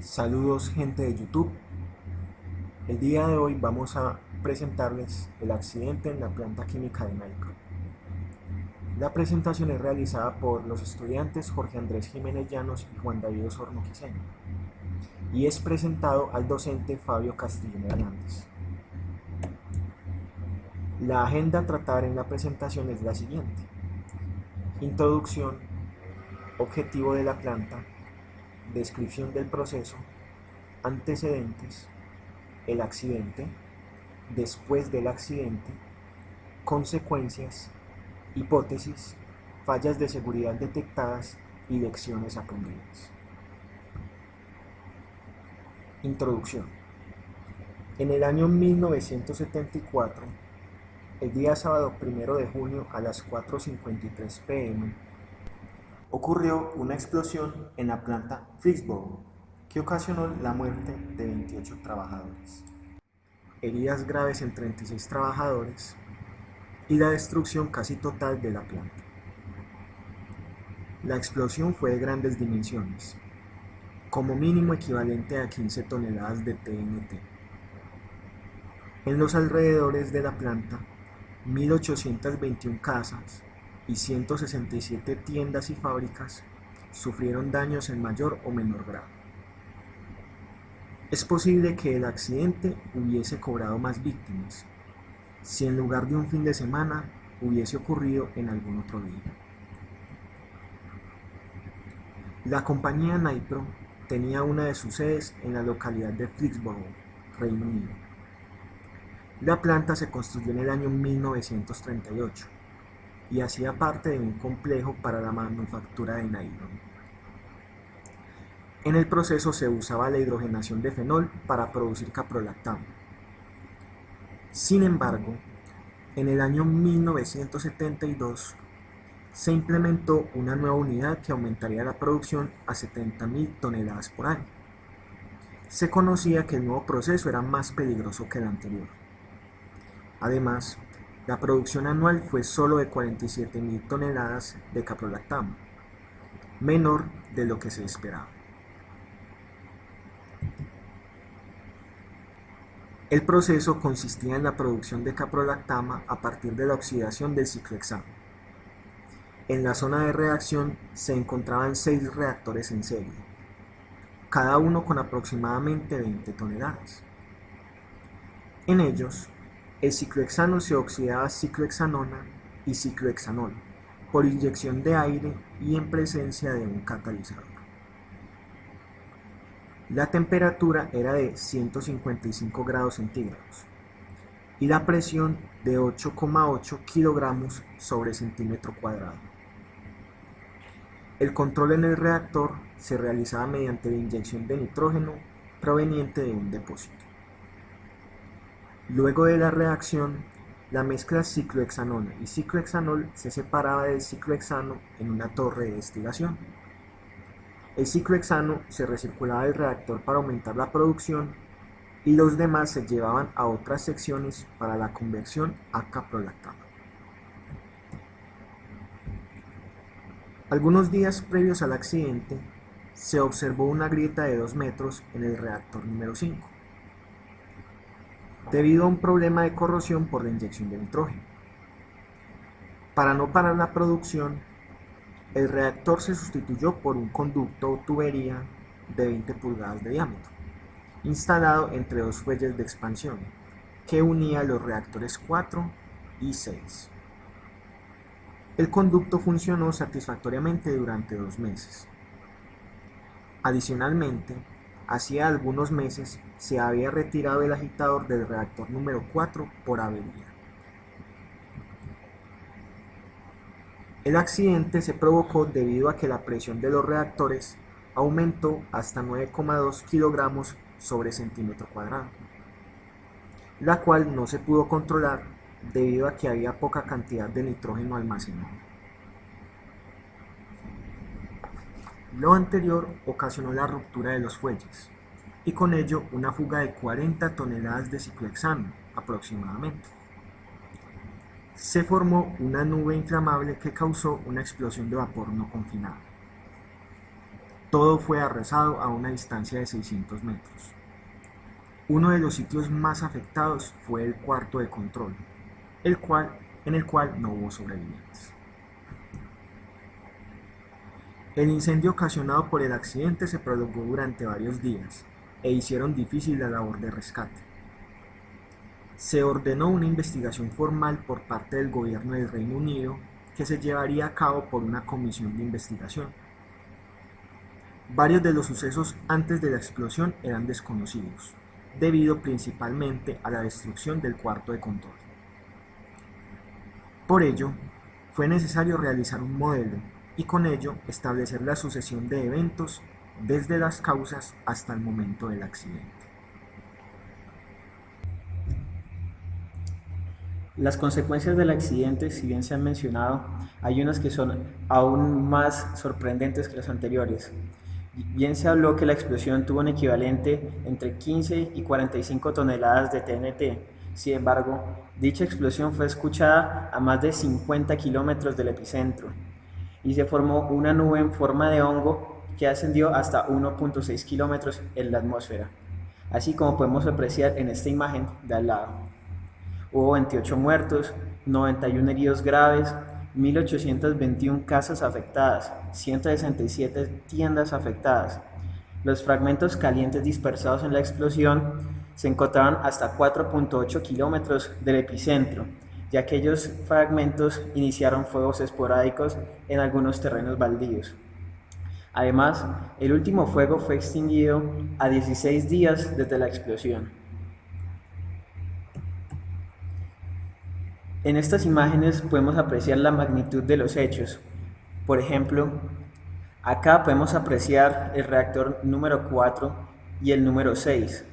Saludos gente de YouTube. El día de hoy vamos a presentarles el accidente en la planta química de Nitro. La presentación es realizada por los estudiantes Jorge Andrés Jiménez Llanos y Juan David Osorno Quiseño y es presentado al docente Fabio Castillo Hernández. La agenda a tratar en la presentación es la siguiente: introducción, objetivo de la planta, descripción del proceso, antecedentes, el accidente, después del accidente, consecuencias, hipótesis, fallas de seguridad detectadas y lecciones aprendidas. Introducción. En el año 1974, el día sábado 1 de junio a las 4:53 p.m., ocurrió una explosión en la planta Flixborough que ocasionó la muerte de 28 trabajadores, heridas graves en 36 trabajadores y la destrucción casi total de la planta. La explosión fue de grandes dimensiones, como mínimo equivalente a 15 toneladas de TNT. En los alrededores de la planta, 1.821 casas y 167 tiendas y fábricas sufrieron daños en mayor o menor grado. Es posible que el accidente hubiese cobrado más víctimas, si en lugar de un fin de semana hubiese ocurrido en algún otro día. La compañía Nitro tenía una de sus sedes en la localidad de Flixborough, Reino Unido. La planta se construyó en el año 1938 y hacía parte de un complejo para la manufactura de nylon. En el proceso se usaba la hidrogenación de fenol para producir caprolactamo. Sin embargo, en el año 1972 se implementó una nueva unidad que aumentaría la producción a 70.000 toneladas por año. Se conocía que el nuevo proceso era más peligroso que el anterior. Además, la producción anual fue solo de 47.000 toneladas de caprolactamo, menor de lo que se esperaba. El proceso consistía en la producción de caprolactama a partir de la oxidación del ciclohexano. En la zona de reacción se encontraban 6 reactores en serie, cada uno con aproximadamente 20 toneladas. En ellos, el ciclohexano se oxidaba a ciclohexanona y ciclohexanol por inyección de aire y en presencia de un catalizador. La temperatura era de 155 grados centígrados y la presión de 8,8 kilogramos sobre centímetro cuadrado. El control en el reactor se realizaba mediante la inyección de nitrógeno proveniente de un depósito. Luego de la reacción, la mezcla ciclohexanona y ciclohexanol se separaba del ciclohexano en una torre de destilación. El ciclohexano se recirculaba del reactor para aumentar la producción y los demás se llevaban a otras secciones para la conversión a caprolactamo. Algunos días previos al accidente, se observó una grieta de 2 metros en el reactor número 5, debido a un problema de corrosión por la inyección de nitrógeno. Para no parar la producción, el reactor se sustituyó por un conducto o tubería de 20 pulgadas de diámetro, instalado entre 2 fuelles de expansión, que unía los reactores 4 y 6. El conducto funcionó satisfactoriamente durante 2 meses. Adicionalmente, hacía algunos meses se había retirado el agitador del reactor número 4 por avería. El accidente se provocó debido a que la presión de los reactores aumentó hasta 9,2 kilogramos sobre centímetro cuadrado, la cual no se pudo controlar debido a que había poca cantidad de nitrógeno almacenado. Lo anterior ocasionó la ruptura de los fuelles y con ello una fuga de 40 toneladas de ciclohexano aproximadamente. Se formó una nube inflamable que causó una explosión de vapor no confinada. Todo fue arrasado a una distancia de 600 metros. Uno de los sitios más afectados fue el cuarto de control, en el cual no hubo sobrevivientes. El incendio ocasionado por el accidente se prolongó durante varios días e hicieron difícil la labor de rescate. Se ordenó una investigación formal por parte del gobierno del Reino Unido que se llevaría a cabo por una comisión de investigación. Varios de los sucesos antes de la explosión eran desconocidos, debido principalmente a la destrucción del cuarto de control. Por ello, fue necesario realizar un modelo y con ello establecer la sucesión de eventos desde las causas hasta el momento del accidente. Las consecuencias del accidente, si bien se han mencionado, hay unas que son aún más sorprendentes que las anteriores. Bien se habló que la explosión tuvo un equivalente entre 15 y 45 toneladas de TNT. Sin embargo, dicha explosión fue escuchada a más de 50 kilómetros del epicentro y se formó una nube en forma de hongo que ascendió hasta 1.6 kilómetros en la atmósfera, así como podemos apreciar en esta imagen de al lado. Hubo 28 muertos, 91 heridos graves, 1.821 casas afectadas, 167 tiendas afectadas. Los fragmentos calientes dispersados en la explosión se encontraban hasta 4.8 kilómetros del epicentro, y aquellos fragmentos iniciaron fuegos esporádicos en algunos terrenos baldíos. Además, el último fuego fue extinguido a 16 días desde la explosión. En estas imágenes podemos apreciar la magnitud de los hechos. Por ejemplo, acá podemos apreciar el reactor número 4 y el número 6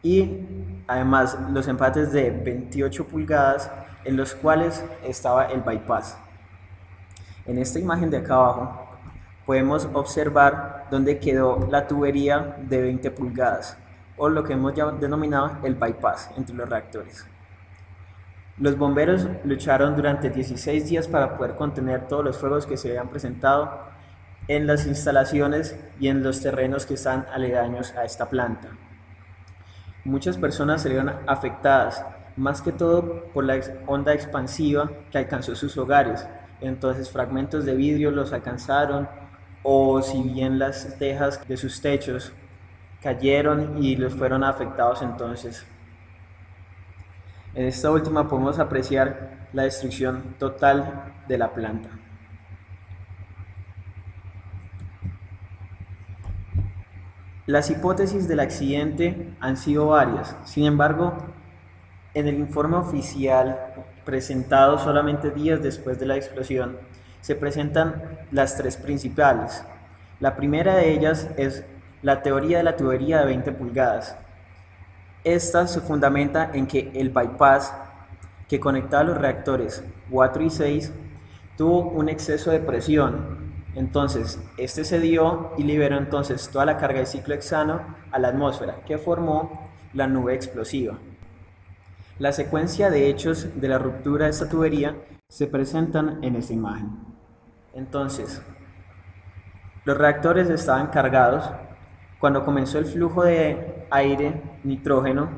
y además los empates de 28 pulgadas en los cuales estaba el bypass. En esta imagen de acá abajo podemos observar dónde quedó la tubería de 20 pulgadas o lo que hemos ya denominado el bypass entre los reactores. Los bomberos lucharon durante 16 días para poder contener todos los fuegos que se habían presentado en las instalaciones y en los terrenos que están aledaños a esta planta. Muchas personas salieron afectadas, más que todo por la onda expansiva que alcanzó sus hogares. Entonces fragmentos de vidrio los alcanzaron, o si bien las tejas de sus techos cayeron y los fueron afectados entonces. En esta última podemos apreciar la destrucción total de la planta. Las hipótesis del accidente han sido varias, sin embargo, en el informe oficial presentado solamente días después de la explosión, se presentan las tres principales. La primera de ellas es la teoría de la tubería de 20 pulgadas. Esta se fundamenta en que el bypass que conectaba los reactores 4 y 6 tuvo un exceso de presión. Entonces, este se dio y liberó entonces toda la carga de ciclo hexano a la atmósfera, que formó la nube explosiva. La secuencia de hechos de la ruptura de esta tubería se presentan en esta imagen. Entonces, los reactores estaban cargados. Cuando comenzó el flujo de aire, nitrógeno,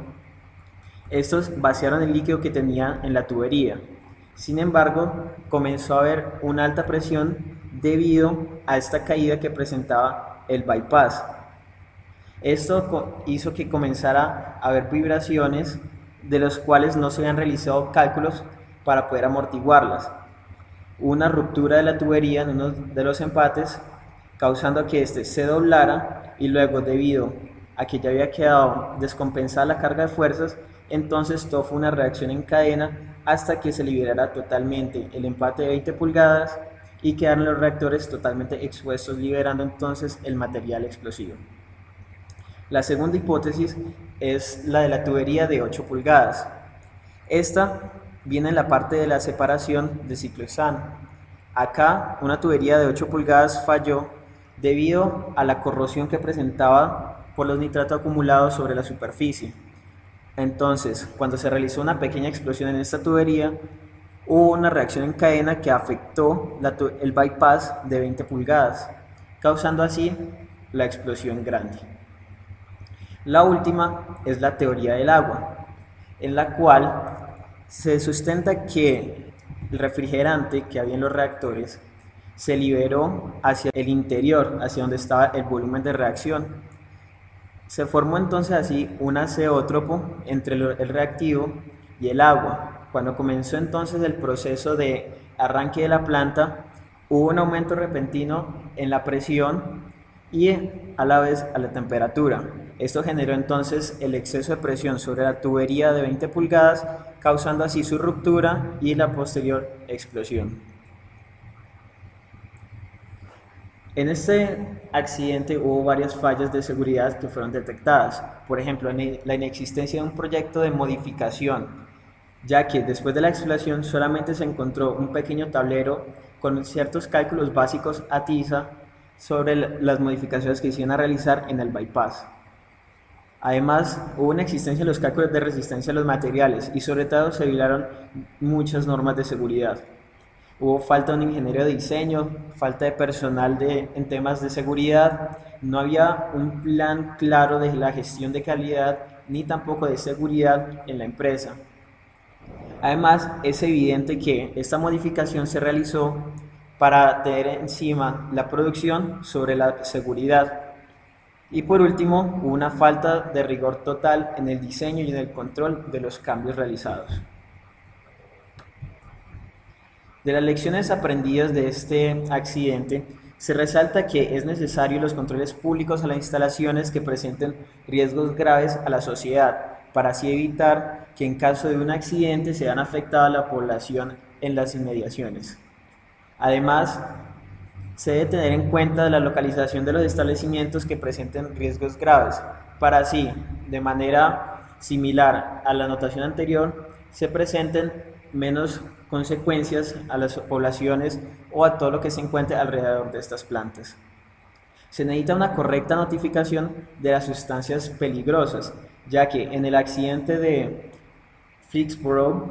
estos vaciaron el líquido que tenía en la tubería. Sin embargo, comenzó a haber una alta presión debido a esta caída que presentaba el bypass. Esto hizo que comenzara a haber vibraciones de los cuales no se habían realizado cálculos para poder amortiguarlas. Hubo una ruptura de la tubería en uno de los empates, causando que este se doblara y luego, debido a que ya había quedado descompensada la carga de fuerzas, entonces todo fue una reacción en cadena hasta que se liberara totalmente el empate de 20 pulgadas y quedaron los reactores totalmente expuestos, liberando entonces el material explosivo. La segunda hipótesis es la de la tubería de 8 pulgadas. Esta viene en la parte de la separación de ciclo hexano. Acá una tubería de 8 pulgadas falló debido a la corrosión que presentaba por los nitratos acumulados sobre la superficie. Entonces, cuando se realizó una pequeña explosión en esta tubería, hubo una reacción en cadena que afectó el bypass de 20 pulgadas. causando así la explosión grande. La última es la teoría del agua, en la cual se sustenta que el refrigerante que había en los reactores se liberó hacia el interior, hacia donde estaba el volumen de reacción. Se formó entonces así un azeótropo entre el reactivo y el agua. Cuando comenzó entonces el proceso de arranque de la planta, hubo un aumento repentino en la presión y a la vez a la temperatura. Esto generó entonces el exceso de presión sobre la tubería de 20 pulgadas, causando así su ruptura y la posterior explosión. En este accidente hubo varias fallas de seguridad que fueron detectadas. Por ejemplo, la inexistencia de un proyecto de modificación, ya que después de la explosión solamente se encontró un pequeño tablero con ciertos cálculos básicos a tiza sobre las modificaciones que se iban a realizar en el bypass. Además, hubo una existencia de los cálculos de resistencia a los materiales y sobre todo se violaron muchas normas de seguridad. Hubo falta de un ingeniero de diseño, falta de personal en temas de seguridad, no había un plan claro de la gestión de calidad ni tampoco de seguridad en la empresa. Además, es evidente que esta modificación se realizó para tener encima la producción sobre la seguridad. Y por último, hubo una falta de rigor total en el diseño y en el control de los cambios realizados. De las lecciones aprendidas de este accidente, se resalta que es necesario los controles públicos a las instalaciones que presenten riesgos graves a la sociedad, para así evitar que en caso de un accidente se vean afectada la población en las inmediaciones. Además, se debe tener en cuenta la localización de los establecimientos que presenten riesgos graves, para así, de manera similar a la anotación anterior, se presenten menos consecuencias a las poblaciones o a todo lo que se encuentre alrededor de estas plantas. Se necesita una correcta notificación de las sustancias peligrosas, ya que en el accidente de Flixborough,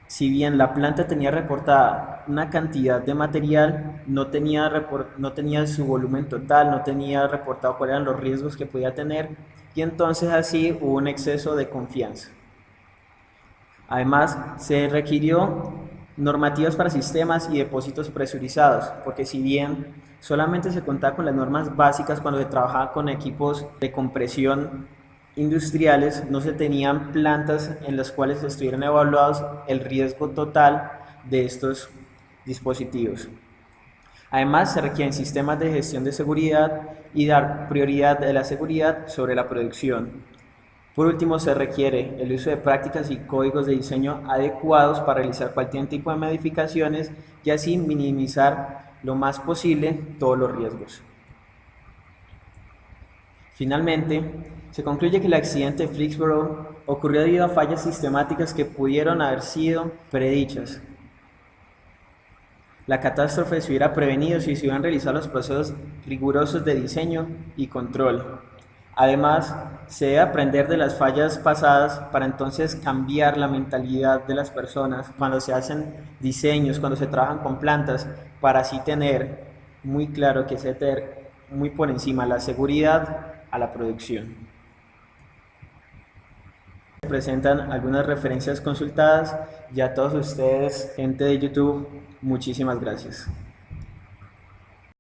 si bien la planta tenía reportada una cantidad de material, no tenía su volumen total, no tenía reportado cuáles eran los riesgos que podía tener, y entonces así hubo un exceso de confianza. Además, se requirió normativas para sistemas y depósitos presurizados, porque si bien solamente se contaba con las normas básicas cuando se trabajaba con equipos de compresión industriales, no se tenían plantas en las cuales estuvieran evaluados el riesgo total de estos dispositivos. Además, se requieren sistemas de gestión de seguridad y dar prioridad a la seguridad sobre la producción. Por último, se requiere el uso de prácticas y códigos de diseño adecuados para realizar cualquier tipo de modificaciones y así minimizar lo más posible todos los riesgos. Finalmente, se concluye que el accidente de Flixborough ocurrió debido a fallas sistemáticas que pudieron haber sido predichas. La catástrofe se hubiera prevenido si se hubieran realizado los procesos rigurosos de diseño y control. Además, se debe aprender de las fallas pasadas para entonces cambiar la mentalidad de las personas cuando se hacen diseños, cuando se trabajan con plantas, para así tener muy claro que se tener muy por encima la seguridad a la producción. Se presentan algunas referencias consultadas y a todos ustedes, gente de YouTube, muchísimas gracias.